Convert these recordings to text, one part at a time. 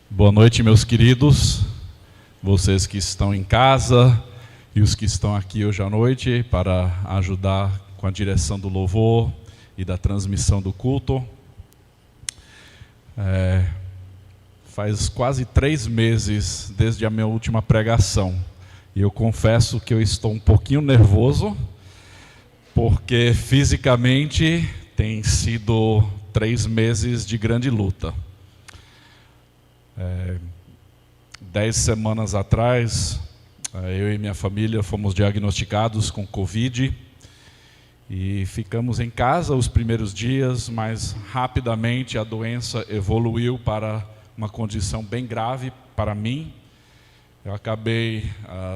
Boa noite, meus queridos, vocês que estão em casa e os que estão aqui hoje à noite para ajudar com a direção do louvor e da transmissão do culto. Faz quase 3 meses desde a minha última pregação e eu confesso que eu estou um pouquinho nervoso porque fisicamente tem sido 3 meses de grande luta. 10 semanas atrás, eu e minha família fomos diagnosticados com Covid e ficamos em casa os primeiros dias, mas rapidamente a doença evoluiu para uma condição bem grave para mim. Eu acabei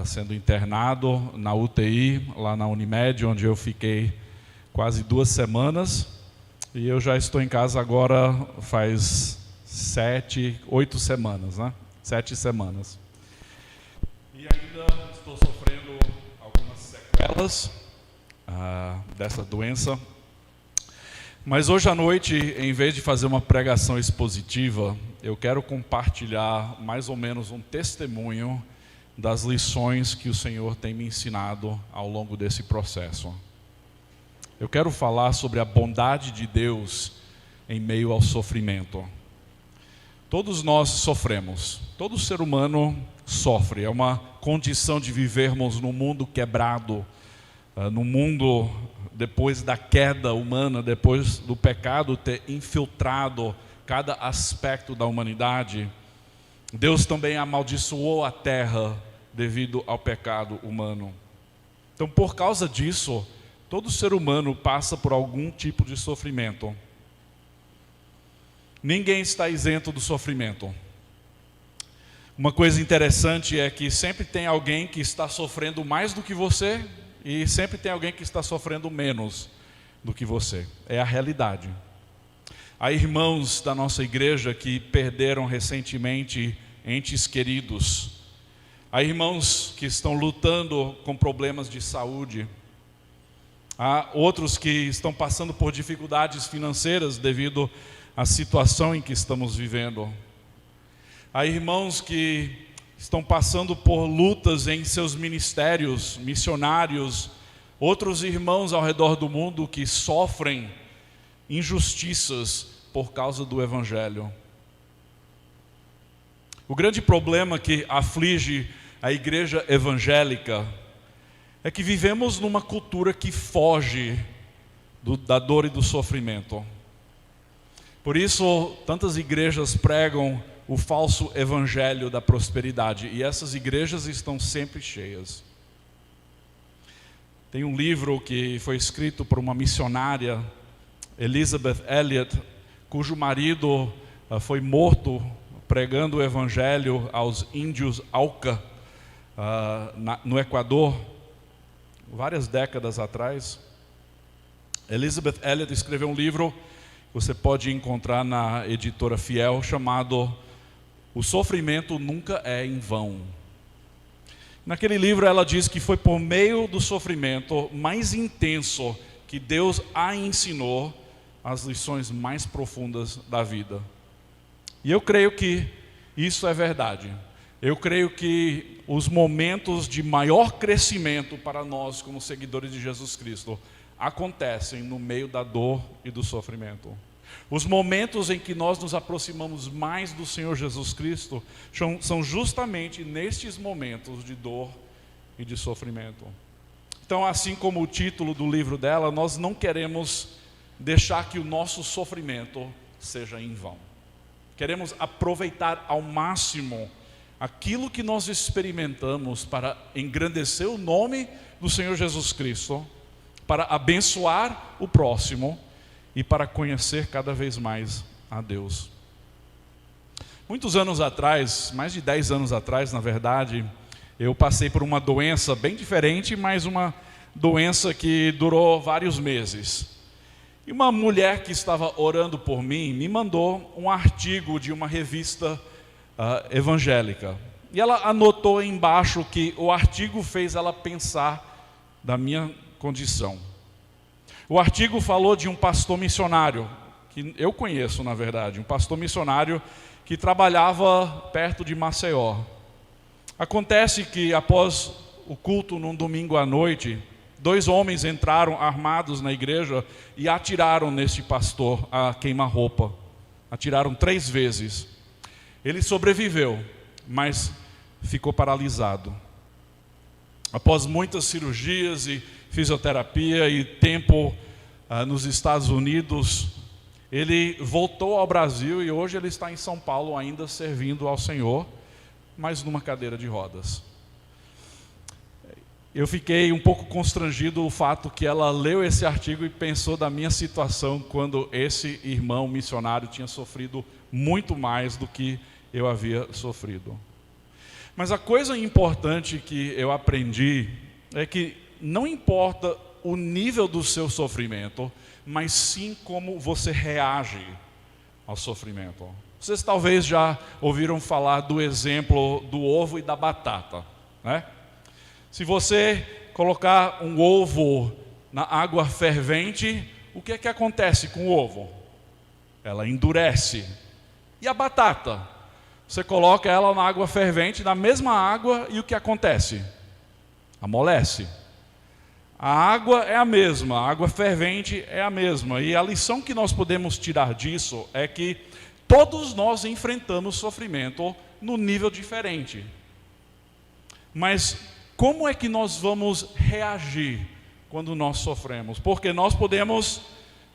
sendo internado na UTI, lá na Unimed, onde eu fiquei quase 2 semanas, e eu já estou em casa agora faz 8 semanas, né? 7 semanas. E ainda estou sofrendo algumas sequelas dessa doença. Mas hoje à noite, em vez de fazer uma pregação expositiva, eu quero compartilhar mais ou menos um testemunho das lições que o Senhor tem me ensinado ao longo desse processo. Eu quero falar sobre a bondade de Deus em meio ao sofrimento. Todos nós sofremos, todo ser humano sofre, é uma condição de vivermos num mundo quebrado, num mundo depois da queda humana, depois do pecado ter infiltrado cada aspecto da humanidade. Deus também amaldiçoou a terra devido ao pecado humano. Então, por causa disso, todo ser humano passa por algum tipo de sofrimento. Ninguém está isento do sofrimento. Uma coisa interessante é que sempre tem alguém que está sofrendo mais do que você e sempre tem alguém que está sofrendo menos do que você. É a realidade. Há irmãos da nossa igreja que perderam recentemente entes queridos. Há irmãos que estão lutando com problemas de saúde. Há outros que estão passando por dificuldades financeiras devido a situação em que estamos vivendo. Há irmãos que estão passando por lutas em seus ministérios, missionários, outros irmãos ao redor do mundo que sofrem injustiças por causa do Evangelho. O grande problema que aflige a igreja evangélica é que vivemos numa cultura que foge da dor e do sofrimento. Por isso, tantas igrejas pregam o falso evangelho da prosperidade, e essas igrejas estão sempre cheias. Tem um livro que foi escrito por uma missionária, Elisabeth Elliot, cujo marido foi morto pregando o evangelho aos índios Auca, no Equador, várias décadas atrás. Elizabeth Elliot escreveu um livro, você pode encontrar na editora Fiel, chamado O Sofrimento Nunca é em Vão. Naquele livro ela diz que foi por meio do sofrimento mais intenso que Deus a ensinou as lições mais profundas da vida. E eu creio que isso é verdade. Eu creio que os momentos de maior crescimento para nós como seguidores de Jesus Cristo acontecem no meio da dor e do sofrimento. Os momentos em que nós nos aproximamos mais do Senhor Jesus Cristo são justamente nestes momentos de dor e de sofrimento. Então, assim como o título do livro dela, nós não queremos deixar que o nosso sofrimento seja em vão. Queremos aproveitar ao máximo aquilo que nós experimentamos para engrandecer o nome do Senhor Jesus Cristo, para abençoar o próximo e para conhecer cada vez mais a Deus. Muitos anos atrás, mais de 10 anos atrás, na verdade, eu passei por uma doença bem diferente, mas uma doença que durou vários meses. E uma mulher que estava orando por mim me mandou um artigo de uma revista evangélica. E ela anotou embaixo que o artigo fez ela pensar da minha condição. O artigo falou de um pastor missionário, que eu conheço na verdade, um pastor missionário que trabalhava perto de Maceió. Acontece que após o culto num domingo à noite, 2 homens entraram armados na igreja e atiraram neste pastor a queima-roupa. Atiraram 3 vezes. Ele sobreviveu, mas ficou paralisado. Após muitas cirurgias e fisioterapia e tempo nos Estados Unidos, ele voltou ao Brasil e hoje ele está em São Paulo ainda servindo ao Senhor, mas numa cadeira de rodas. Eu fiquei um pouco constrangido o fato que ela leu esse artigo e pensou da minha situação quando esse irmão missionário tinha sofrido muito mais do que eu havia sofrido. Mas a coisa importante que eu aprendi é que não importa o nível do seu sofrimento, mas sim como você reage ao sofrimento. Vocês talvez já ouviram falar do exemplo do ovo e da batata, né? Se você colocar um ovo na água fervente, o que é que acontece com o ovo? Ela endurece. E a batata? Você coloca ela na água fervente, na mesma água, e o que acontece? Amolece. A água é a mesma, a água fervente é a mesma. E a lição que nós podemos tirar disso é que todos nós enfrentamos sofrimento no nível diferente. Mas como é que nós vamos reagir quando nós sofremos? Porque nós podemos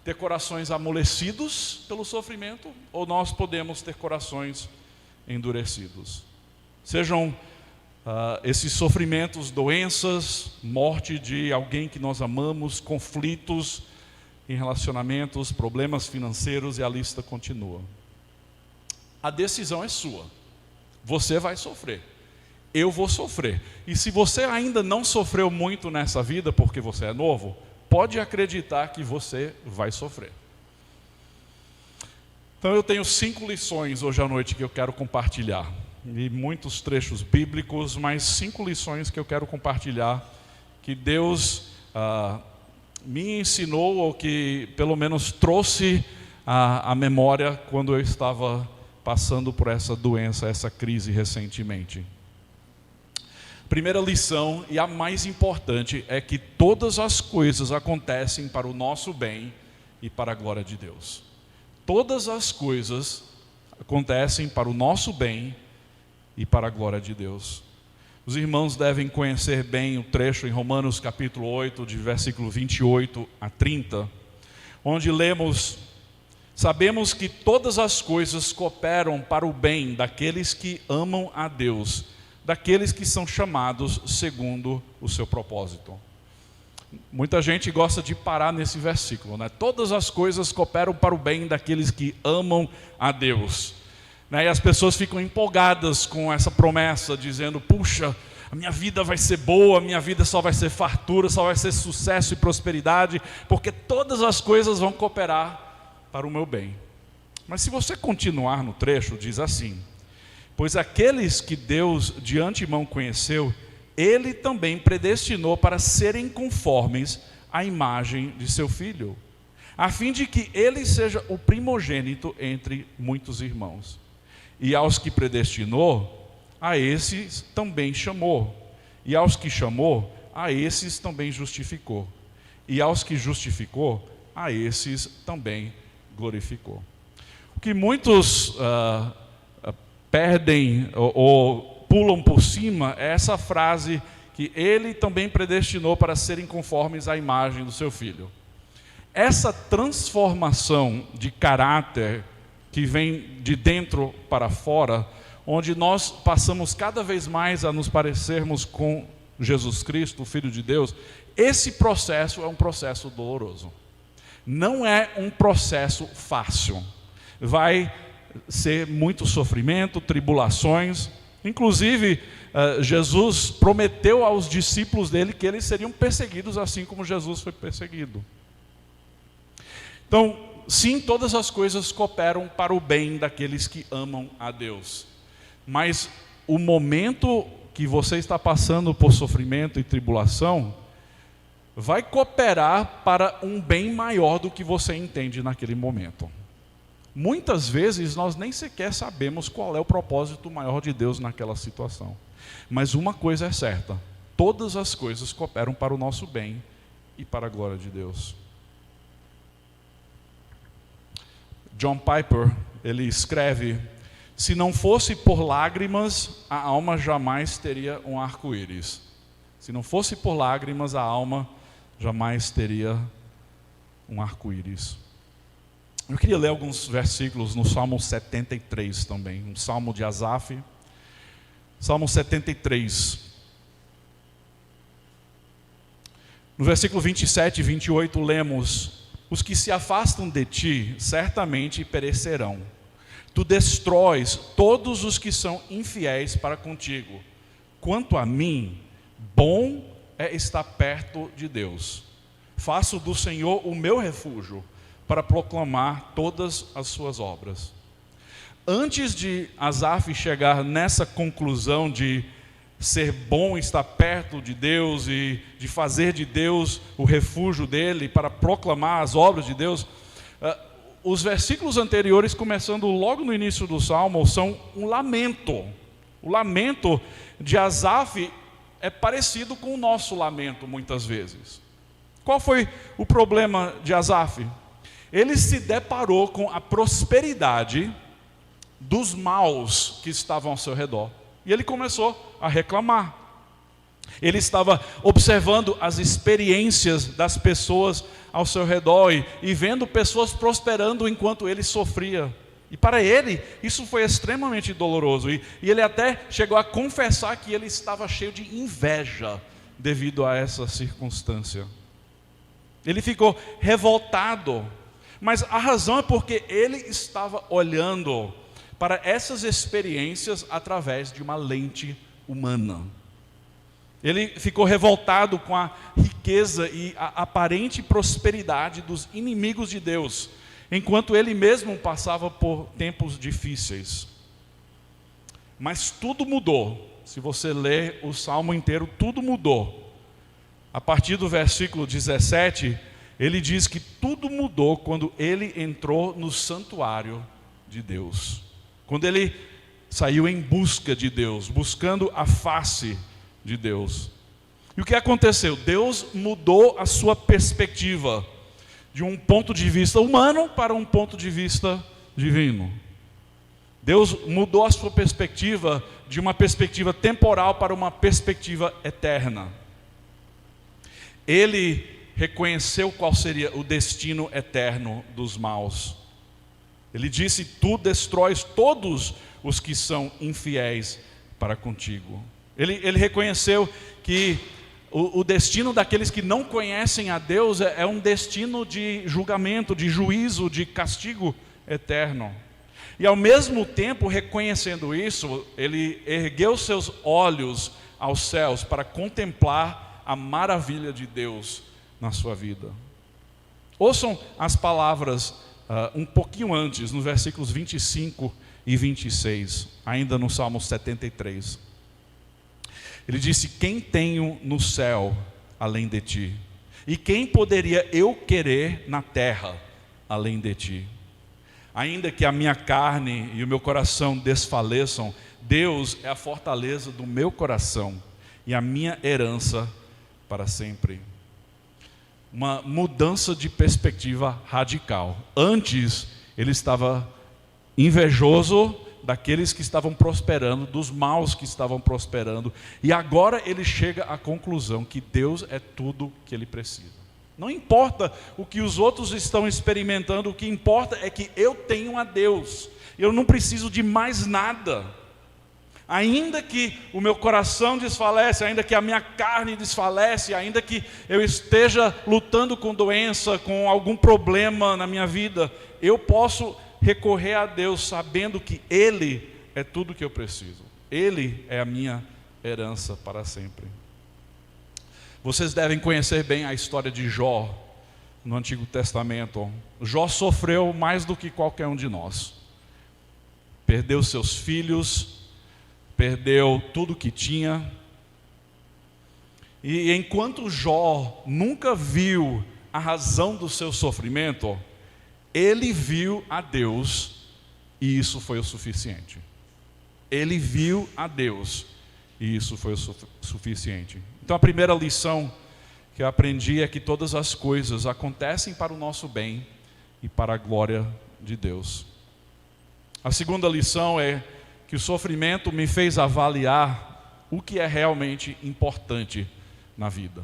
ter corações amolecidos pelo sofrimento, ou nós podemos ter corações endurecidos. Sejam esses sofrimentos, doenças, morte de alguém que nós amamos, conflitos em relacionamentos, problemas financeiros, e a lista continua. A decisão é sua. Você vai sofrer. Eu vou sofrer. E se você ainda não sofreu muito nessa vida, porque você é novo, pode acreditar que você vai sofrer. Então eu tenho 5 lições hoje à noite que eu quero compartilhar. E muitos trechos bíblicos, mas 5 lições que eu quero compartilhar, que Deus me ensinou, ou que pelo menos trouxe à memória quando eu estava passando por essa doença, essa crise recentemente. Primeira lição, e a mais importante, é que todas as coisas acontecem para o nosso bem e para a glória de Deus. Todas as coisas acontecem para o nosso bem e para a glória de Deus. Os irmãos devem conhecer bem o trecho em Romanos capítulo 8, de versículo 28 a 30, onde lemos: sabemos que todas as coisas cooperam para o bem daqueles que amam a Deus, daqueles que são chamados segundo o seu propósito. Muita gente gosta de parar nesse versículo, né? Todas as coisas cooperam para o bem daqueles que amam a Deus. E as pessoas ficam empolgadas com essa promessa, dizendo: puxa, a minha vida vai ser boa, a minha vida só vai ser fartura, só vai ser sucesso e prosperidade, porque todas as coisas vão cooperar para o meu bem. Mas se você continuar no trecho, diz assim: pois aqueles que Deus de antemão conheceu, Ele também predestinou para serem conformes à imagem de seu Filho, a fim de que Ele seja o primogênito entre muitos irmãos. E aos que predestinou, a esses também chamou. E aos que chamou, a esses também justificou. E aos que justificou, a esses também glorificou. O que muitos perdem ou pulam por cima é essa frase, que Ele também predestinou para serem conformes à imagem do seu Filho. Essa transformação de caráter que vem de dentro para fora, onde nós passamos cada vez mais a nos parecermos com Jesus Cristo, o Filho de Deus, esse processo é um processo doloroso. Não é um processo fácil. Vai ser muito sofrimento, tribulações. Inclusive, Jesus prometeu aos discípulos dele que eles seriam perseguidos assim como Jesus foi perseguido. Então, sim, todas as coisas cooperam para o bem daqueles que amam a Deus. Mas o momento que você está passando por sofrimento e tribulação vai cooperar para um bem maior do que você entende naquele momento. Muitas vezes nós nem sequer sabemos qual é o propósito maior de Deus naquela situação. Mas uma coisa é certa: todas as coisas cooperam para o nosso bem e para a glória de Deus. John Piper, ele escreve: se não fosse por lágrimas, a alma jamais teria um arco-íris. Se não fosse por lágrimas, a alma jamais teria um arco-íris. Eu queria ler alguns versículos no Salmo 73 também, um salmo de Asaf. Salmo 73. No versículo 27 e 28 lemos: os que se afastam de ti certamente perecerão. Tu destróis todos os que são infiéis para contigo. Quanto a mim, bom é estar perto de Deus. Faço do Senhor o meu refúgio, para proclamar todas as suas obras. Antes de Asaf chegar nessa conclusão de ser bom estar perto de Deus e de fazer de Deus o refúgio dele para proclamar as obras de Deus, os versículos anteriores, começando logo no início do Salmo, são um lamento. O lamento de Asaf é parecido com o nosso lamento muitas vezes. Qual foi o problema de Asaf? Ele se deparou com a prosperidade dos maus que estavam ao seu redor. E ele começou a reclamar. Ele estava observando as experiências das pessoas ao seu redor e vendo pessoas prosperando enquanto ele sofria. E para ele, isso foi extremamente doloroso. E ele até chegou a confessar que ele estava cheio de inveja devido a essa circunstância. Ele ficou revoltado. Mas a razão é porque ele estava olhando para essas experiências através de uma lente humana. Ele ficou revoltado com a riqueza e a aparente prosperidade dos inimigos de Deus, enquanto ele mesmo passava por tempos difíceis. Mas tudo mudou. Se você ler o Salmo inteiro, tudo mudou. A partir do versículo 17, ele diz que tudo mudou quando ele entrou no santuário de Deus. Quando ele saiu em busca de Deus, buscando a face de Deus. E o que aconteceu? Deus mudou a sua perspectiva de um ponto de vista humano para um ponto de vista divino. Deus mudou a sua perspectiva de uma perspectiva temporal para uma perspectiva eterna. Ele reconheceu qual seria o destino eterno dos maus. Ele disse: tu destróis todos os que são infiéis para contigo. Ele reconheceu que o destino daqueles que não conhecem a Deus é um destino de julgamento, de juízo, de castigo eterno. E ao mesmo tempo, reconhecendo isso, ele ergueu seus olhos aos céus para contemplar a maravilha de Deus na sua vida. Ouçam as palavras um pouquinho antes, nos versículos 25 e 26, ainda no Salmo 73. Ele disse: quem tenho no céu além de ti? E quem poderia eu querer na terra além de ti? Ainda que a minha carne e o meu coração desfaleçam, Deus é a fortaleza do meu coração e a minha herança para sempre. Uma mudança de perspectiva radical. Antes, ele estava invejoso daqueles que estavam prosperando, dos maus que estavam prosperando. E agora ele chega à conclusão que Deus é tudo que ele precisa. Não importa o que os outros estão experimentando, o que importa é que eu tenho a Deus. Eu não preciso de mais nada. Ainda que o meu coração desfalece, ainda que a minha carne desfalece, ainda que eu esteja lutando com doença, com algum problema na minha vida, eu posso recorrer a Deus sabendo que Ele é tudo que eu preciso. Ele é a minha herança para sempre. Vocês devem conhecer bem a história de Jó no Antigo Testamento. Jó sofreu mais do que qualquer um de nós. Perdeu seus filhos, perdeu tudo que tinha. E enquanto Jó nunca viu a razão do seu sofrimento, ele viu a Deus e isso foi o suficiente. Ele viu a Deus e isso foi o suficiente. Então a primeira lição que eu aprendi é que todas as coisas acontecem para o nosso bem e para a glória de Deus. A segunda lição é que o sofrimento me fez avaliar o que é realmente importante na vida.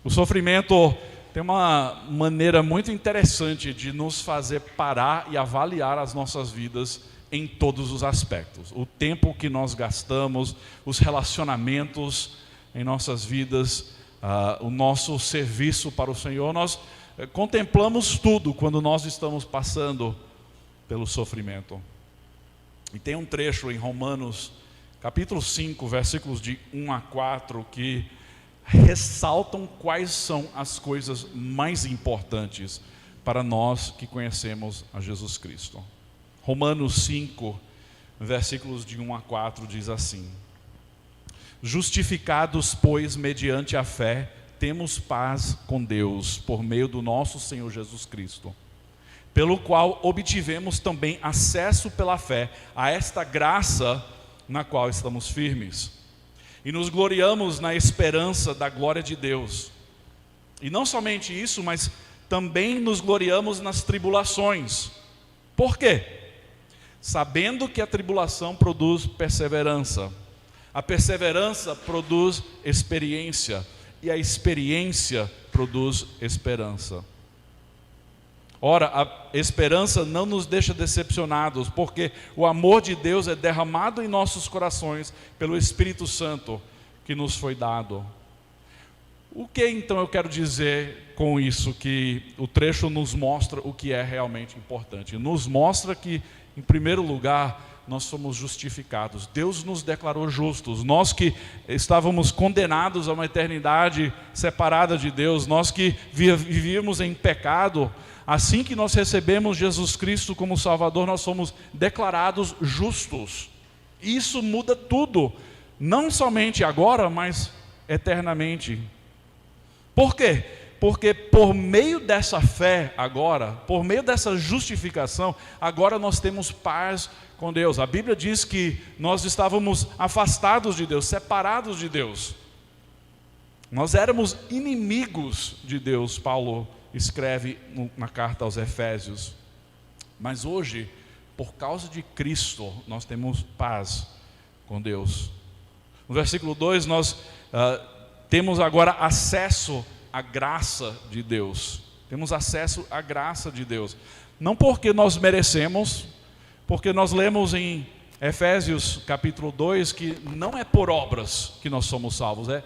O sofrimento tem uma maneira muito interessante de nos fazer parar e avaliar as nossas vidas em todos os aspectos. O tempo que nós gastamos, os relacionamentos em nossas vidas, o nosso serviço para o Senhor. Nós contemplamos tudo quando nós estamos passando pelo sofrimento. E tem um trecho em Romanos, capítulo 5, versículos de 1 a 4, que ressaltam quais são as coisas mais importantes para nós que conhecemos a Jesus Cristo. Romanos 5, versículos de 1 a 4 diz assim: justificados, pois, mediante a fé, temos paz com Deus, por meio do nosso Senhor Jesus Cristo, pelo qual obtivemos também acesso pela fé a esta graça na qual estamos firmes. E nos gloriamos na esperança da glória de Deus. E não somente isso, mas também nos gloriamos nas tribulações. Por quê? Sabendo que a tribulação produz perseverança. A perseverança produz experiência. E a experiência produz esperança. Ora, a esperança não nos deixa decepcionados, porque o amor de Deus é derramado em nossos corações pelo Espírito Santo que nos foi dado. O que então eu quero dizer com isso? Que o trecho nos mostra o que é realmente importante. Nos mostra que, em primeiro lugar, nós somos justificados. Deus nos declarou justos. Nós que estávamos condenados a uma eternidade separada de Deus, nós que vivíamos em pecado, assim que nós recebemos Jesus Cristo como Salvador, nós somos declarados justos. Isso muda tudo, não somente agora, mas eternamente. Por quê? Porque por meio dessa fé agora, por meio dessa justificação, agora nós temos paz com Deus. A Bíblia diz que nós estávamos afastados de Deus, separados de Deus. Nós éramos inimigos de Deus, Paulo escreve na carta aos Efésios. Mas hoje, por causa de Cristo, nós temos paz com Deus. No versículo 2, nós temos agora acesso à graça de Deus. Temos acesso à graça de Deus. Não porque nós merecemos, porque nós lemos em Efésios capítulo 2 que não é por obras que nós somos salvos, é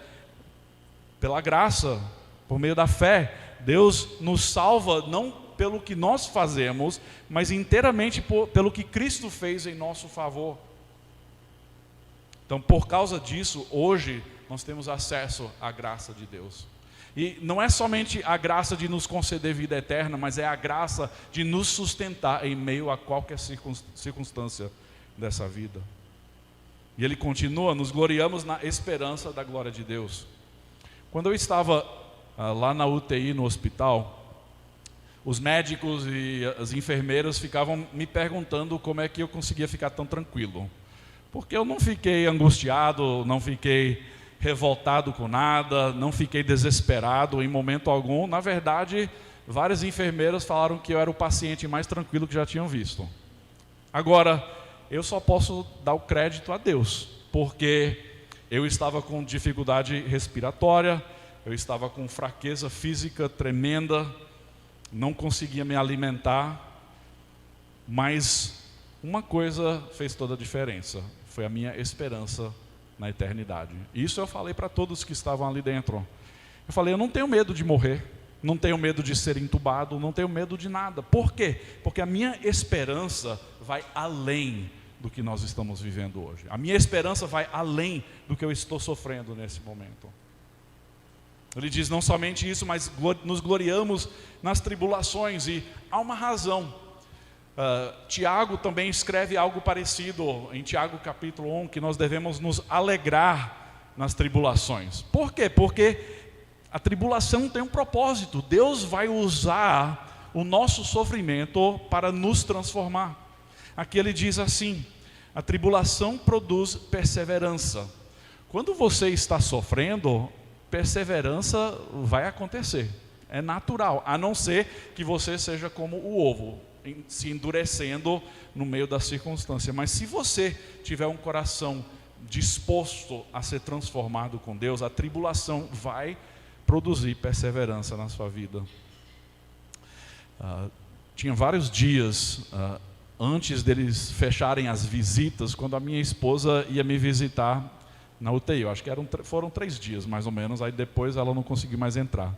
pela graça, por meio da fé. Deus nos salva não pelo que nós fazemos, mas inteiramente pelo que Cristo fez em nosso favor. Então, por causa disso, hoje nós temos acesso à graça de Deus. E não é somente a graça de nos conceder vida eterna, mas é a graça de nos sustentar em meio a qualquer circunstância dessa vida. E ele continua: nos gloriamos na esperança da glória de Deus. Quando eu estava lá na UTI, no hospital, os médicos e as enfermeiras ficavam me perguntando como é que eu conseguia ficar tão tranquilo. Porque eu não fiquei angustiado, não fiquei revoltado com nada, não fiquei desesperado em momento algum. Na verdade, várias enfermeiras falaram que eu era o paciente mais tranquilo que já tinham visto. Agora, eu só posso dar o crédito a Deus, porque eu estava com dificuldade respiratória, eu estava com fraqueza física tremenda, não conseguia me alimentar, mas uma coisa fez toda a diferença, foi a minha esperança na eternidade. Isso eu falei para todos que estavam ali dentro. Eu falei: eu não tenho medo de morrer, não tenho medo de ser entubado, não tenho medo de nada. Por quê? Porque a minha esperança vai além do que nós estamos vivendo hoje. A minha esperança vai além do que eu estou sofrendo nesse momento. Ele diz não somente isso, mas nos gloriamos nas tribulações, e há uma razão. Tiago também escreve algo parecido em Tiago capítulo 1, que nós devemos nos alegrar nas tribulações. Por quê? Porque a tribulação tem um propósito. Deus vai usar o nosso sofrimento para nos transformar. Aqui ele diz assim: a tribulação produz perseverança. Quando você está sofrendo, perseverança vai acontecer. É natural, a não ser que você seja como o ovo, se endurecendo no meio da circunstância. Mas se você tiver um coração disposto a ser transformado com Deus, a tribulação vai produzir perseverança na sua vida. Tinha vários dias antes deles fecharem as visitas, quando a minha esposa ia me visitar na UTI. Eu acho que foram 3 dias mais ou menos, aí depois ela não conseguiu mais entrar.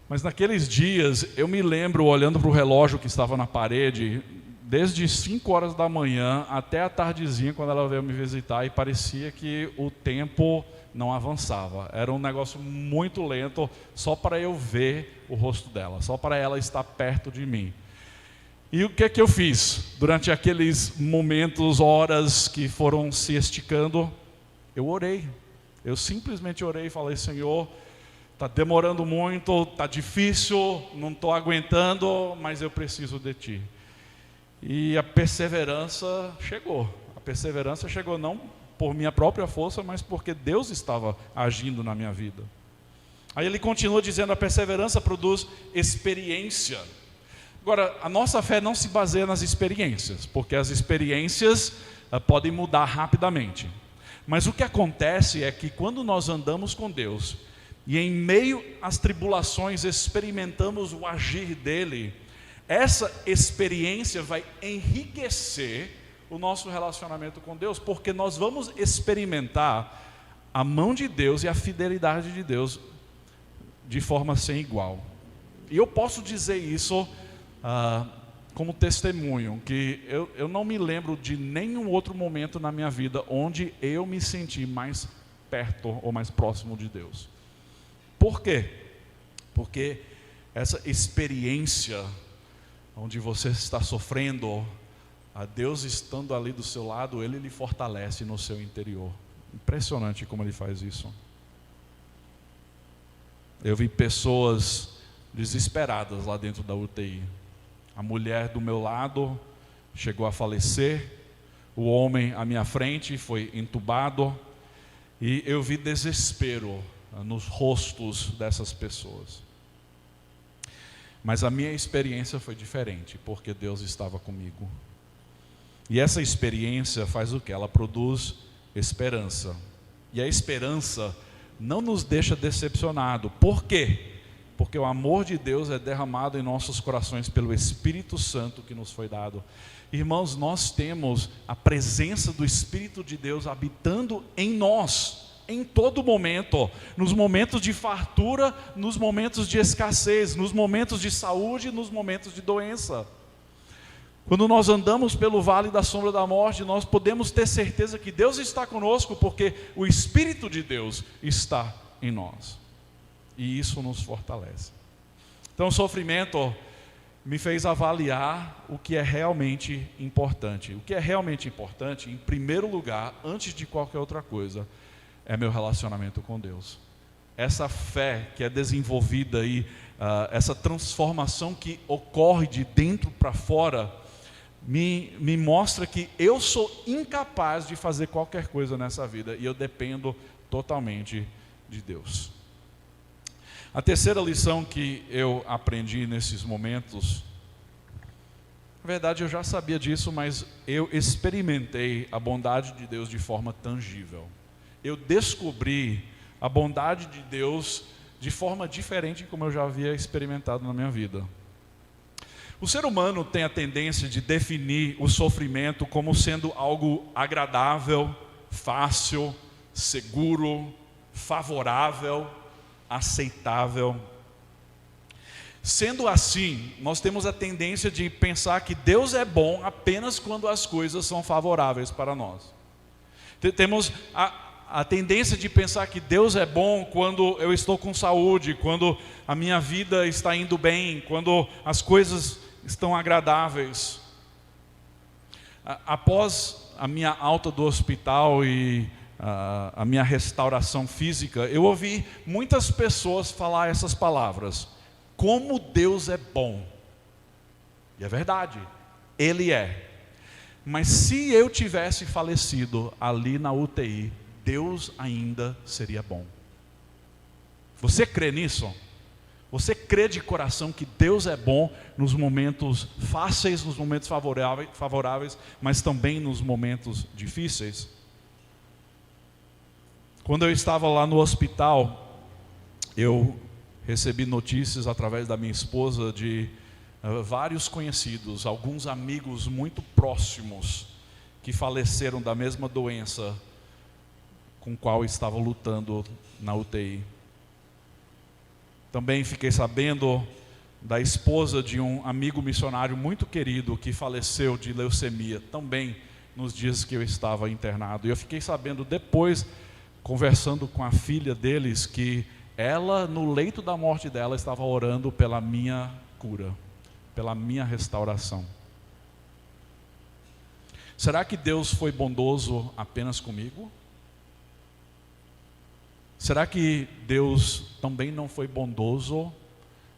Mas naqueles dias, eu me lembro olhando para o relógio que estava na parede, desde 5 horas da manhã até a tardezinha, quando ela veio me visitar, e parecia que o tempo não avançava. Era um negócio muito lento, só para eu ver o rosto dela, só para ela estar perto de mim. E o que é que eu fiz? Durante aqueles momentos, horas que foram se esticando, eu orei. Eu simplesmente orei e falei: Senhor, está demorando muito, está difícil, não estou aguentando, mas eu preciso de Ti. E a perseverança chegou. A perseverança chegou não por minha própria força, mas porque Deus estava agindo na minha vida. Aí ele continua dizendo: a perseverança produz experiência. Agora, a nossa fé não se baseia nas experiências, porque as experiências podem mudar rapidamente. Mas o que acontece é que quando nós andamos com Deus, e em meio às tribulações experimentamos o agir dele, essa experiência vai enriquecer o nosso relacionamento com Deus, porque nós vamos experimentar a mão de Deus e a fidelidade de Deus de forma sem igual. E eu posso dizer isso como testemunho, que eu não me lembro de nenhum outro momento na minha vida onde eu me senti mais perto ou mais próximo de Deus. Por quê? Porque essa experiência onde você está sofrendo, a Deus estando ali do seu lado, Ele lhe fortalece no seu interior. Impressionante como Ele faz isso. Eu vi pessoas desesperadas lá dentro da UTI. A mulher do meu lado chegou a falecer, o homem à minha frente foi entubado, e eu vi desespero nos rostos dessas pessoas. Mas a minha experiência foi diferente, porque Deus estava comigo. E essa experiência faz o que? Ela produz esperança. E a esperança não nos deixa decepcionado. Por quê? Porque o amor de Deus é derramado em nossos corações pelo Espírito Santo que nos foi dado. Irmãos, nós temos a presença do Espírito de Deus habitando em nós, em todo momento, nos momentos de fartura, nos momentos de escassez, nos momentos de saúde, nos momentos de doença. Quando nós andamos pelo vale da sombra da morte, nós podemos ter certeza que Deus está conosco, porque o Espírito de Deus está em nós, e isso nos fortalece. Então o sofrimento me fez avaliar o que é realmente importante. O que é realmente importante, em primeiro lugar, antes de qualquer outra coisa, é meu relacionamento com Deus. Essa fé que é desenvolvida aí, essa transformação que ocorre de dentro para fora, me mostra que eu sou incapaz de fazer qualquer coisa nessa vida, e eu dependo totalmente de Deus. A terceira lição que eu aprendi nesses momentos, na verdade eu já sabia disso, mas eu experimentei a bondade de Deus de forma tangível. Eu descobri a bondade de Deus de forma diferente como eu já havia experimentado na minha vida. O ser humano tem a tendência de definir o sofrimento como sendo algo agradável, fácil, seguro, favorável, aceitável. Sendo assim, nós temos a tendência de pensar que Deus é bom apenas quando as coisas são favoráveis para nós. Temos a tendência de pensar que Deus é bom quando eu estou com saúde, quando a minha vida está indo bem, quando as coisas estão agradáveis. Após a minha alta do hospital e a minha restauração física, eu ouvi muitas pessoas falar essas palavras: como Deus é bom. E é verdade, Ele é. Mas se eu tivesse falecido ali na UTI, Deus ainda seria bom. Você crê nisso? Você crê de coração que Deus é bom nos momentos fáceis, nos momentos favoráveis, mas também nos momentos difíceis? Quando eu estava lá no hospital, eu recebi notícias através da minha esposa de vários conhecidos, alguns amigos muito próximos, que faleceram da mesma doença com qual estava lutando na UTI. Também fiquei sabendo da esposa de um amigo missionário muito querido que faleceu de leucemia, também nos dias que eu estava internado. E eu fiquei sabendo depois, conversando com a filha deles, que ela, no leito da morte dela, estava orando pela minha cura, pela minha restauração. Será que Deus foi bondoso apenas comigo? Será que Deus também não foi bondoso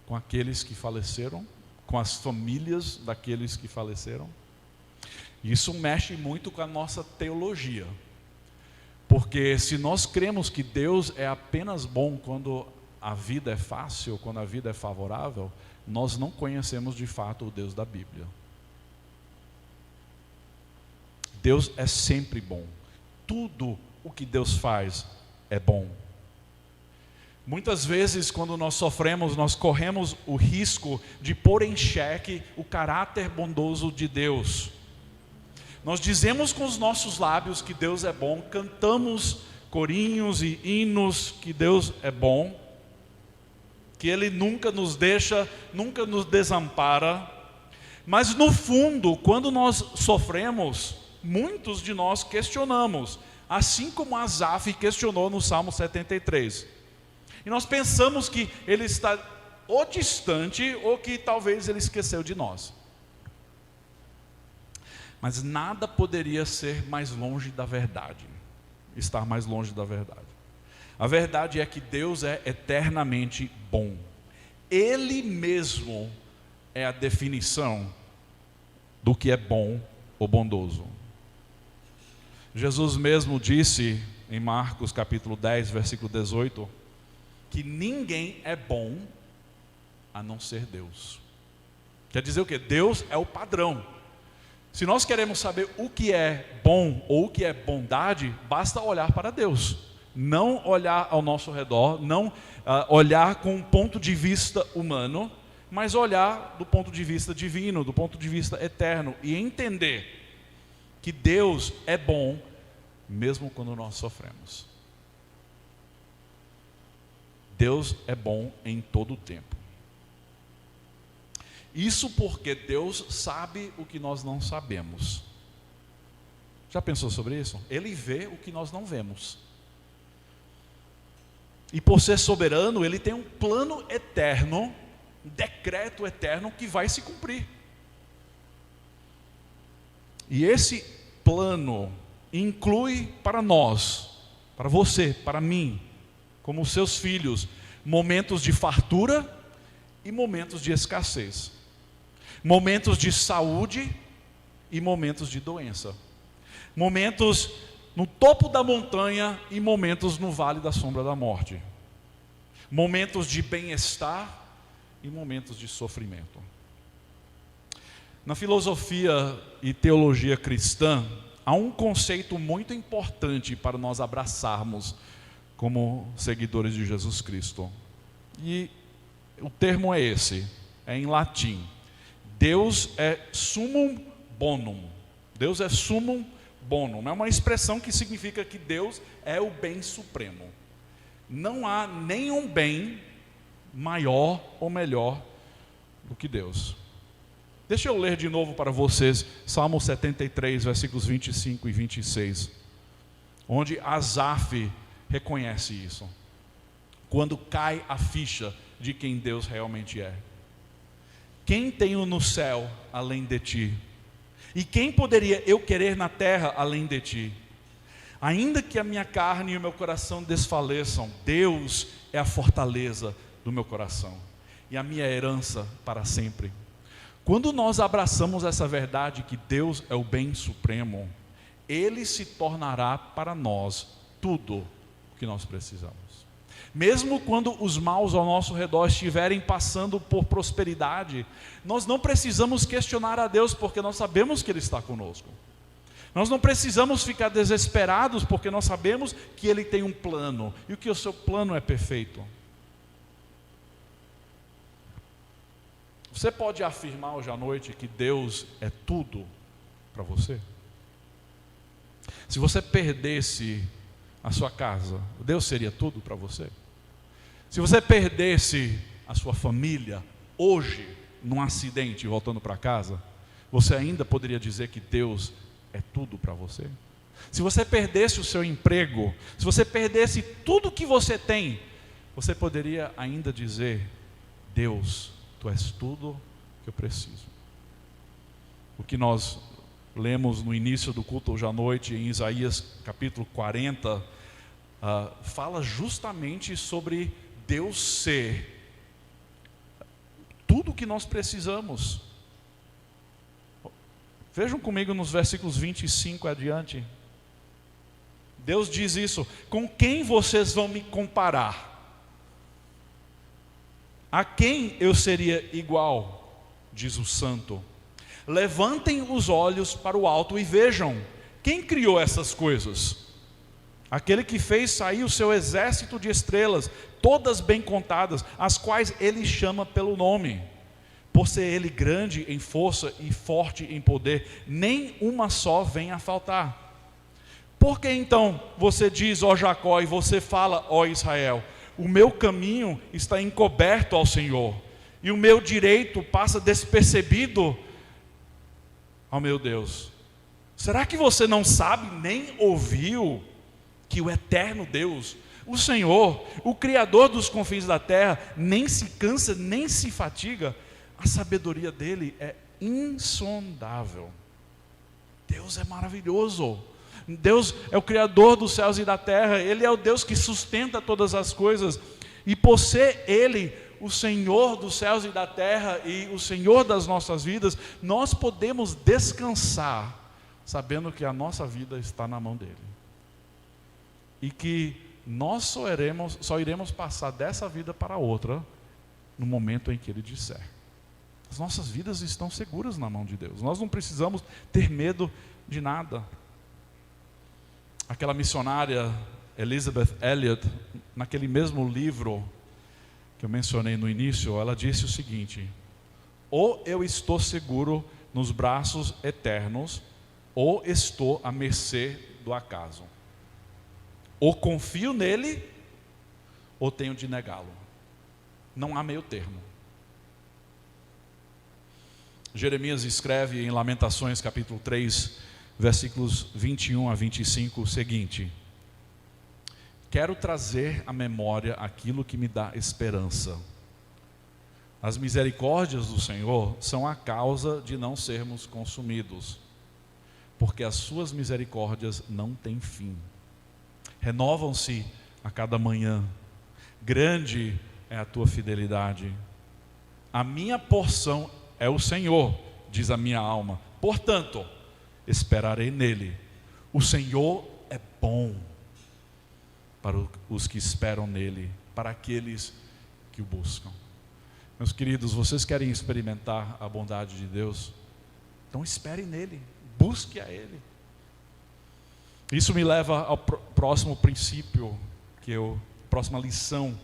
com aqueles que faleceram? Com as famílias daqueles que faleceram? Isso mexe muito com a nossa teologia. Porque se nós cremos que Deus é apenas bom quando a vida é fácil, quando a vida é favorável, nós não conhecemos de fato o Deus da Bíblia. Deus é sempre bom. Tudo o que Deus faz é bom. Muitas vezes, quando nós sofremos, nós corremos o risco de pôr em xeque o caráter bondoso de Deus. Nós dizemos com os nossos lábios que Deus é bom, cantamos corinhos e hinos que Deus é bom, que Ele nunca nos deixa, nunca nos desampara, mas no fundo, quando nós sofremos, muitos de nós questionamos, assim como Asaf questionou no Salmo 73. E nós pensamos que Ele está ou distante, ou que talvez Ele esqueceu de nós. Mas nada poderia ser mais longe da verdade, estar mais longe da verdade. A verdade é que Deus é eternamente bom. Ele mesmo é a definição do que é bom ou bondoso. Jesus mesmo disse em Marcos capítulo 10, versículo 18, que ninguém é bom a não ser Deus. Quer dizer o quê? Deus é o padrão. Se nós queremos saber o que é bom ou o que é bondade, basta olhar para Deus. Não olhar ao nosso redor, não olhar com um ponto de vista humano, mas olhar do ponto de vista divino, do ponto de vista eterno, e entender que Deus é bom mesmo quando nós sofremos. Deus é bom em todo o tempo. Isso porque Deus sabe o que nós não sabemos. Já pensou sobre isso? Ele vê o que nós não vemos. E por ser soberano, Ele tem um plano eterno, um decreto eterno que vai se cumprir. E esse plano inclui para nós, para você, para mim, como seus filhos, momentos de fartura e momentos de escassez, momentos de saúde e momentos de doença, momentos no topo da montanha e momentos no vale da sombra da morte, momentos de bem-estar e momentos de sofrimento. Na filosofia e teologia cristã, há um conceito muito importante para nós abraçarmos como seguidores de Jesus Cristo. E o termo é esse, é em latim. Deus é summum bonum. Deus é summum bonum. É uma expressão que significa que Deus é o bem supremo. Não há nenhum bem maior ou melhor do que Deus. Deixa eu ler de novo para vocês Salmo 73, versículos 25 e 26, onde Asaf reconhece isso, quando cai a ficha de quem Deus realmente é. Quem tenho no céu além de ti? E quem poderia eu querer na terra além de ti? Ainda que a minha carne e o meu coração desfaleçam, Deus é a fortaleza do meu coração e a minha herança para sempre. Quando nós abraçamos essa verdade que Deus é o bem supremo, Ele se tornará para nós tudo o que nós precisamos. Mesmo quando os maus ao nosso redor estiverem passando por prosperidade, nós não precisamos questionar a Deus, porque nós sabemos que Ele está conosco. Nós não precisamos ficar desesperados, porque nós sabemos que Ele tem um plano, e que o seu plano é perfeito. Você pode afirmar hoje à noite que Deus é tudo para você? Se você perdesse a sua casa, Deus seria tudo para você? Se você perdesse a sua família hoje, num acidente, voltando para casa, você ainda poderia dizer que Deus é tudo para você? Se você perdesse o seu emprego, se você perdesse tudo que você tem, você poderia ainda dizer: Deus, Tu és tudo que eu preciso? O que nós lemos no início do culto hoje à noite, em Isaías capítulo 40, fala justamente sobre Deus ser tudo o que nós precisamos. Vejam comigo nos versículos 25 adiante. Deus diz isso: com quem vocês vão me comparar? A quem eu seria igual? Diz o santo. Levantem os olhos para o alto e vejam, quem criou essas coisas? Aquele que fez sair o seu exército de estrelas, todas bem contadas, as quais Ele chama pelo nome. Por ser Ele grande em força e forte em poder, nem uma só vem a faltar. Por que então você diz, ó Jacó, e você fala, ó Israel, o meu caminho está encoberto ao Senhor, e o meu direito passa despercebido ao meu Deus? Será que você não sabe nem ouviu que o eterno Deus, o Senhor, o Criador dos confins da terra, nem se cansa, nem se fatiga? A sabedoria dele é insondável. Deus é maravilhoso. Deus é o Criador dos céus e da terra. Ele é o Deus que sustenta todas as coisas. E por ser Ele o Senhor dos céus e da terra e o Senhor das nossas vidas, nós podemos descansar sabendo que a nossa vida está na mão dele. E que nós só iremos passar dessa vida para outra no momento em que Ele disser. As nossas vidas estão seguras na mão de Deus. Nós não precisamos ter medo de nada. Aquela missionária Elisabeth Elliot, naquele mesmo livro que eu mencionei no início, ela disse o seguinte: ou eu estou seguro nos braços eternos, ou estou à mercê do acaso. Ou confio nele, ou tenho de negá-lo. Não há meio termo. Jeremias escreve em Lamentações capítulo 3, versículos 21 a 25 o seguinte: quero trazer à memória aquilo que me dá esperança. As misericórdias do Senhor são a causa de não sermos consumidos, porque as suas misericórdias não têm fim. Renovam-se a cada manhã. Grande é a tua fidelidade. A minha porção é o Senhor, diz a minha alma. Portanto, esperarei nele. O Senhor é bom para os que esperam nele, para aqueles que o buscam. Meus queridos, vocês querem experimentar a bondade de Deus? Então espere nele, busque a ele. Isso me leva ao próximo princípio, próxima lição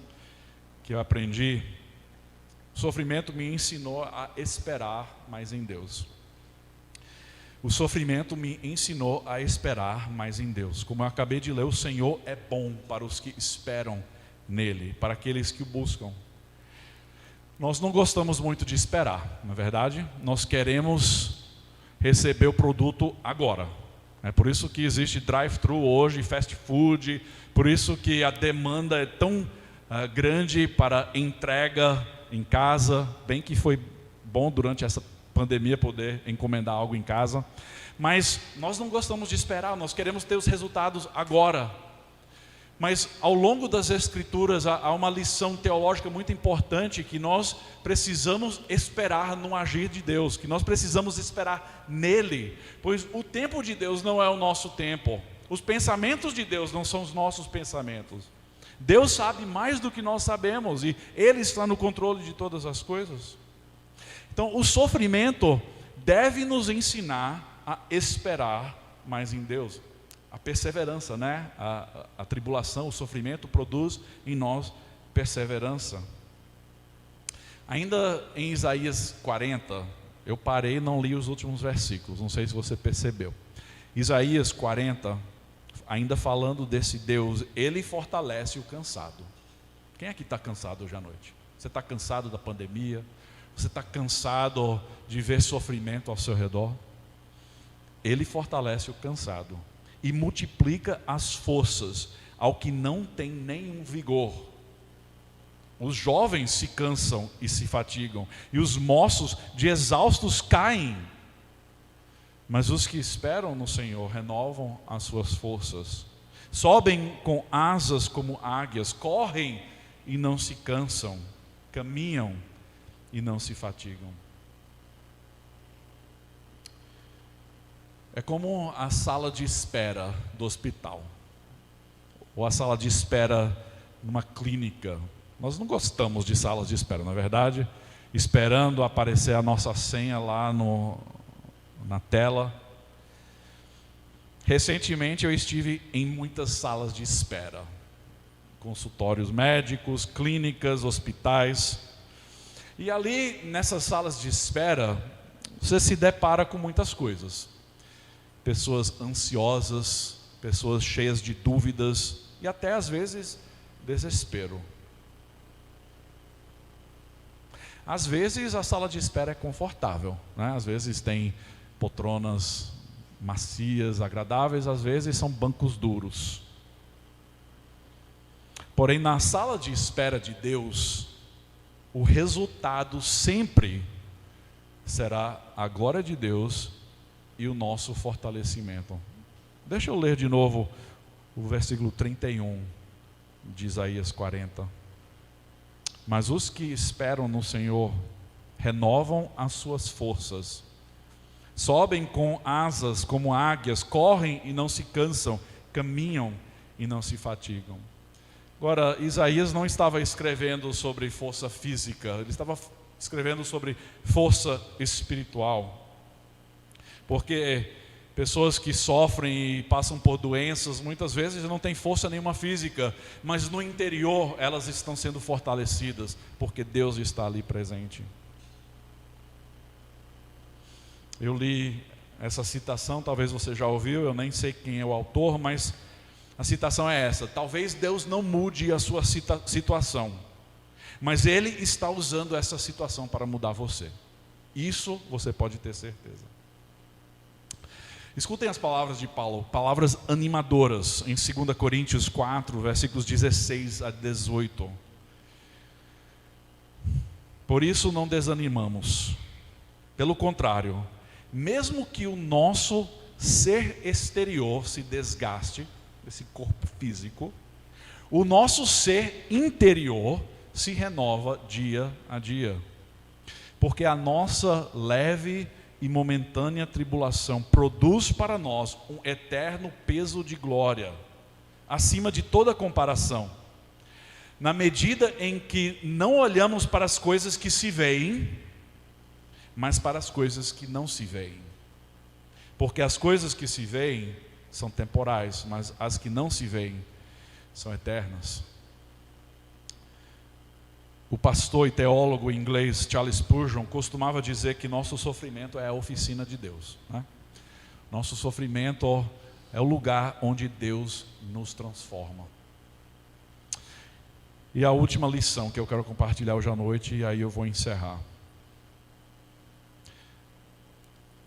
que eu aprendi. O sofrimento me ensinou a esperar mais em Deus. O sofrimento me ensinou a esperar mais em Deus. Como eu acabei de ler, o Senhor é bom para os que esperam nele, para aqueles que o buscam. Nós não gostamos muito de esperar, não é verdade? Nós queremos receber o produto agora. É por isso que existe drive-thru hoje, fast food, por isso que a demanda é tão grande para entrega em casa, bem que foi bom durante essa pandemia poder encomendar algo em casa, mas nós não gostamos de esperar, nós queremos ter os resultados agora. Mas ao longo das Escrituras há uma lição teológica muito importante, que nós precisamos esperar no agir de Deus, que nós precisamos esperar nele, pois o tempo de Deus não é o nosso tempo, os pensamentos de Deus não são os nossos pensamentos. Deus sabe mais do que nós sabemos e Ele está no controle de todas as coisas. Então o sofrimento deve nos ensinar a esperar mais em Deus. A perseverança, né? A tribulação, o sofrimento produz em nós perseverança. Ainda em Isaías 40, eu parei e não li os últimos versículos, não sei se você percebeu. Isaías 40, ainda falando desse Deus, Ele fortalece o cansado. Quem aqui está cansado hoje à noite? Você está cansado da pandemia? Você está cansado de ver sofrimento ao seu redor? Ele fortalece o cansado e multiplica as forças ao que não tem nenhum vigor. Os jovens se cansam e se fatigam, e os moços de exaustos caem. Mas os que esperam no Senhor renovam as suas forças. Sobem com asas como águias, correm e não se cansam, caminham e não se fatigam. É como a sala de espera do hospital, ou a sala de espera numa clínica. Nós não gostamos de salas de espera, na verdade, esperando aparecer a nossa senha lá na tela. Recentemente eu estive em muitas salas de espera, consultórios médicos, clínicas, hospitais, e ali nessas salas de espera você se depara com muitas coisas. Pessoas ansiosas, pessoas cheias de dúvidas e até às vezes desespero. Às vezes a sala de espera é confortável, né? Às vezes tem poltronas macias, agradáveis, às vezes são bancos duros. Porém, na sala de espera de Deus, o resultado sempre será a glória de Deus e o nosso fortalecimento. Deixa eu ler de novo o versículo 31 de Isaías 40. Mas os que esperam no Senhor renovam as suas forças, sobem com asas como águias, correm e não se cansam, caminham e não se fatigam. Agora, Isaías não estava escrevendo sobre força física, ele estava escrevendo sobre força espiritual. Porque pessoas que sofrem e passam por doenças, muitas vezes não têm força nenhuma física, mas no interior elas estão sendo fortalecidas, porque Deus está ali presente. Eu li essa citação, talvez você já ouviu, eu nem sei quem é o autor, mas a citação é essa: talvez Deus não mude a sua situação, mas Ele está usando essa situação para mudar você. Isso você pode ter certeza. Escutem as palavras de Paulo, palavras animadoras, em 2 Coríntios 4, versículos 16 a 18. Por isso não desanimamos, pelo contrário, mesmo que o nosso ser exterior se desgaste, esse corpo físico, o nosso ser interior se renova dia a dia, porque a nossa leve e momentânea tribulação produz para nós um eterno peso de glória, acima de toda comparação, na medida em que não olhamos para as coisas que se veem, mas para as coisas que não se veem. Porque as coisas que se veem são temporais, mas as que não se veem são eternas. O pastor e teólogo inglês Charles Spurgeon costumava dizer que nosso sofrimento é a oficina de Deus, né? Nosso sofrimento é o lugar onde Deus nos transforma. E a última lição que eu quero compartilhar hoje à noite, e aí eu vou encerrar.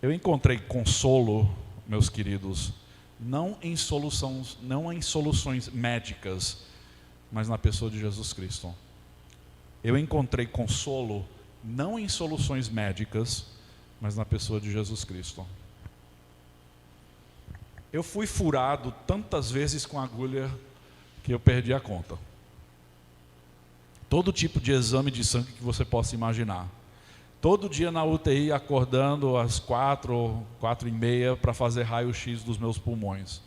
Eu encontrei consolo, meus queridos, não em soluções médicas, mas na pessoa de Jesus Cristo. Eu encontrei consolo não em soluções médicas, mas na pessoa de Jesus Cristo. Eu fui furado tantas vezes com agulha que eu perdi a conta. Todo tipo de exame de sangue que você possa imaginar. Todo dia na UTI, acordando às 4h30 para fazer raio-x dos meus pulmões.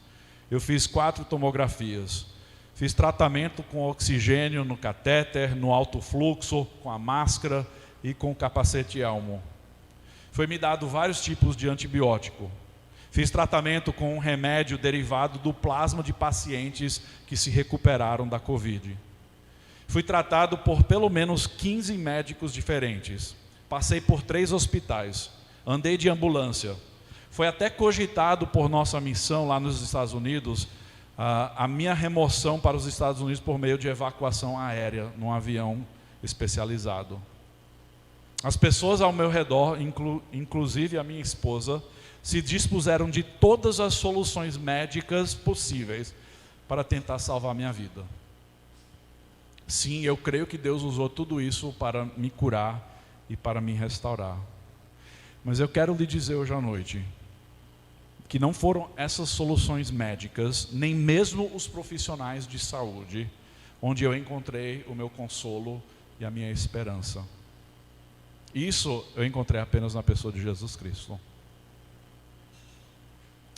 Eu fiz 4 tomografias. Fiz tratamento com oxigênio no catéter, no alto fluxo, com a máscara e com o capacete elmo. Foi me dado vários tipos de antibiótico. Fiz tratamento com um remédio derivado do plasma de pacientes que se recuperaram da Covid. Fui tratado por pelo menos 15 médicos diferentes. Passei por 3 hospitais. Andei de ambulância. Foi até cogitado por nossa missão lá nos Estados Unidos a minha remoção para os Estados Unidos por meio de evacuação aérea num avião especializado. As pessoas ao meu redor, inclusive a minha esposa, se dispuseram de todas as soluções médicas possíveis para tentar salvar minha vida. Sim, eu creio que Deus usou tudo isso para me curar e para me restaurar. Mas eu quero lhe dizer hoje à noite que não foram essas soluções médicas, nem mesmo os profissionais de saúde, onde eu encontrei o meu consolo e a minha esperança. Isso eu encontrei apenas na pessoa de Jesus Cristo.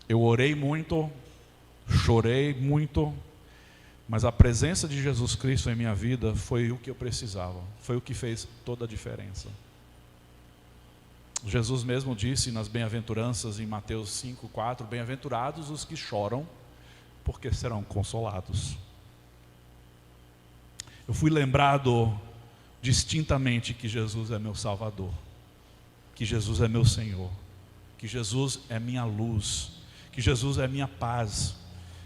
Eu orei muito, chorei muito, mas a presença de Jesus Cristo em minha vida foi o que eu precisava, foi o que fez toda a diferença. Jesus mesmo disse nas bem-aventuranças em Mateus 5:4, bem-aventurados os que choram, porque serão consolados. Eu fui lembrado distintamente que Jesus é meu Salvador, que Jesus é meu Senhor, que Jesus é minha luz, que Jesus é minha paz,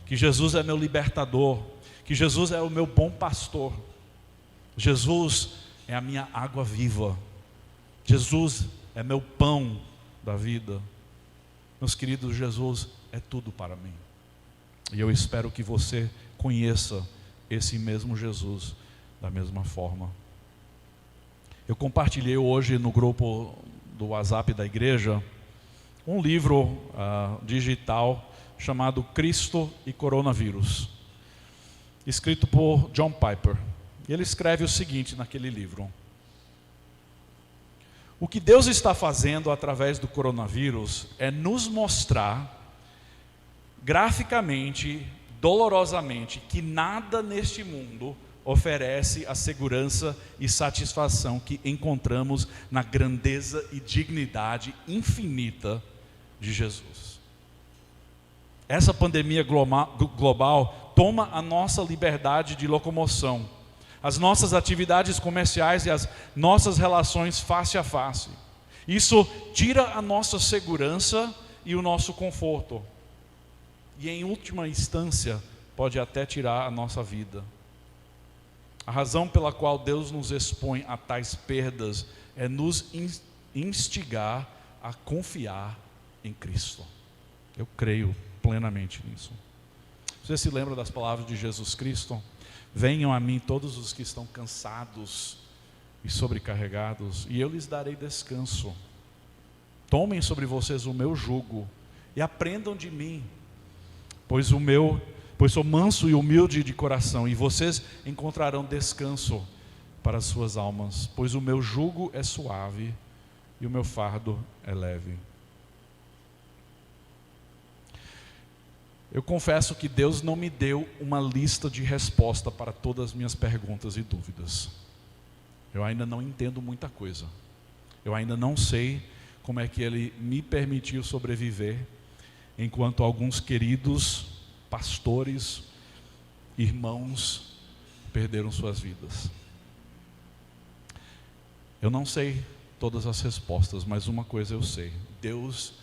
que Jesus é meu libertador, que Jesus é o meu bom pastor, Jesus é a minha água viva, Jesus é meu pão da vida. Meus queridos, Jesus é tudo para mim. E eu espero que você conheça esse mesmo Jesus da mesma forma. Eu compartilhei hoje no grupo do WhatsApp da igreja um livro digital chamado Cristo e Coronavírus, escrito por John Piper. E ele escreve o seguinte naquele livro: o que Deus está fazendo através do coronavírus é nos mostrar graficamente, dolorosamente, que nada neste mundo oferece a segurança e satisfação que encontramos na grandeza e dignidade infinita de Jesus. Essa pandemia global toma a nossa liberdade de locomoção, as nossas atividades comerciais e as nossas relações face a face. Isso tira a nossa segurança e o nosso conforto. E em última instância, pode até tirar a nossa vida. A razão pela qual Deus nos expõe a tais perdas é nos instigar a confiar em Cristo. Eu creio plenamente nisso. Você se lembra das palavras de Jesus Cristo? Venham a mim todos os que estão cansados e sobrecarregados, e eu lhes darei descanso. Tomem sobre vocês o meu jugo e aprendam de mim, pois sou manso e humilde de coração, e vocês encontrarão descanso para as suas almas, pois o meu jugo é suave e o meu fardo é leve. Eu confesso que Deus não me deu uma lista de resposta para todas as minhas perguntas e dúvidas. Eu ainda não entendo muita coisa. Eu ainda não sei como é que Ele me permitiu sobreviver, enquanto alguns queridos pastores, irmãos, perderam suas vidas. Eu não sei todas as respostas, mas uma coisa eu sei: Deus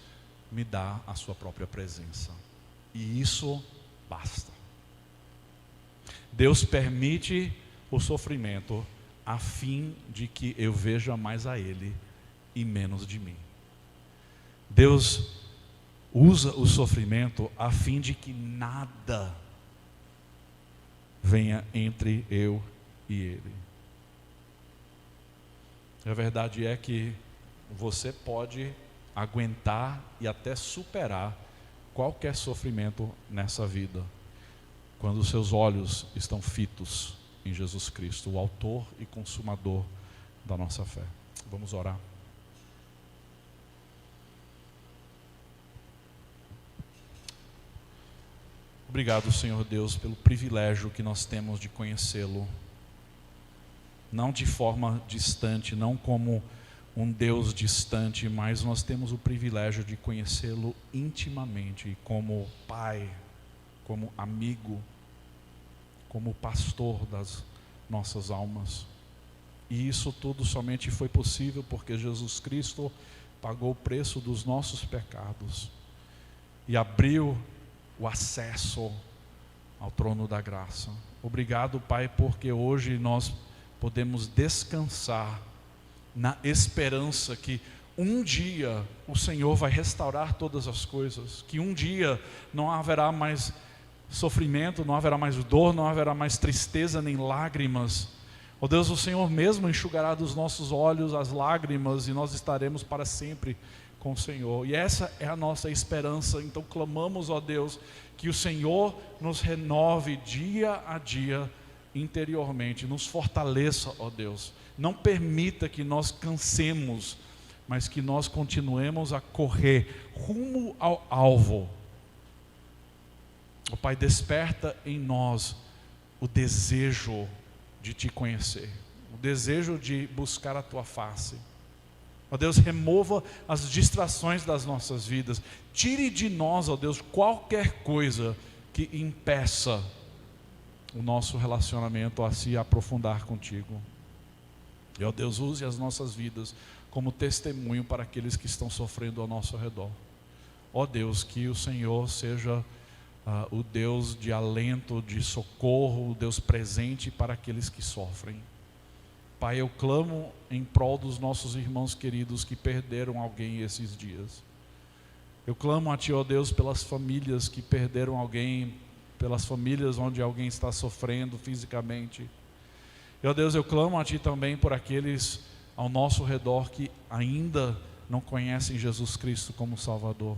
me dá a sua própria presença. E isso basta. Deus permite o sofrimento a fim de que eu veja mais a Ele e menos de mim. Deus usa o sofrimento a fim de que nada venha entre eu e Ele. A verdade é que você pode aguentar e até superar qualquer sofrimento nessa vida, quando os seus olhos estão fitos em Jesus Cristo, o autor e consumador da nossa fé. Vamos orar. Obrigado, Senhor Deus, pelo privilégio que nós temos de conhecê-lo, não de forma distante, não como um Deus distante, mas nós temos o privilégio de conhecê-lo intimamente, como Pai, como amigo, como pastor das nossas almas. E isso tudo somente foi possível porque Jesus Cristo pagou o preço dos nossos pecados e abriu o acesso ao trono da graça. Obrigado, Pai, porque hoje nós podemos descansar na esperança que um dia o Senhor vai restaurar todas as coisas, que um dia não haverá mais sofrimento, não haverá mais dor, não haverá mais tristeza nem lágrimas. Ó Deus, o Senhor mesmo enxugará dos nossos olhos as lágrimas e nós estaremos para sempre com o Senhor. E essa é a nossa esperança. Então clamamos, ó Deus, que o Senhor nos renove dia a dia interiormente, nos fortaleça, ó Deus. Não permita que nós cansemos, mas que nós continuemos a correr rumo ao alvo. Ó Pai, desperta em nós o desejo de Te conhecer, o desejo de buscar a Tua face. Ó Deus, remova as distrações das nossas vidas. Tire de nós, ó Deus, qualquer coisa que impeça o nosso relacionamento a se aprofundar contigo. E ó Deus, use as nossas vidas como testemunho para aqueles que estão sofrendo ao nosso redor. Ó Deus, que o Senhor seja o Deus de alento, de socorro, o Deus presente para aqueles que sofrem. Pai, eu clamo em prol dos nossos irmãos queridos que perderam alguém esses dias. Eu clamo a Ti, ó Deus, pelas famílias que perderam alguém, pelas famílias onde alguém está sofrendo fisicamente. E ó Deus, eu clamo a Ti também por aqueles ao nosso redor que ainda não conhecem Jesus Cristo como Salvador.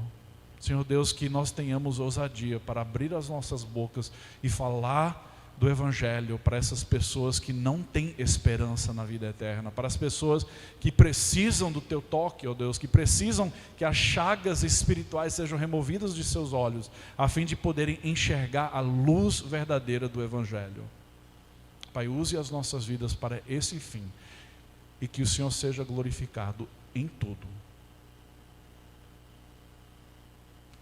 Senhor Deus, que nós tenhamos ousadia para abrir as nossas bocas e falar do Evangelho para essas pessoas que não têm esperança na vida eterna, para as pessoas que precisam do Teu toque, ó Deus, que precisam que as chagas espirituais sejam removidas de seus olhos, a fim de poderem enxergar a luz verdadeira do Evangelho. Pai, use as nossas vidas para esse fim, e que o Senhor seja glorificado em tudo.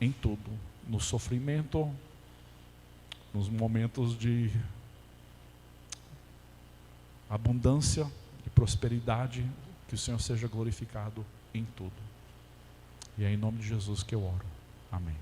Em tudo, no sofrimento, nos momentos de abundância e prosperidade, que o Senhor seja glorificado em tudo. E é em nome de Jesus que eu oro. Amém.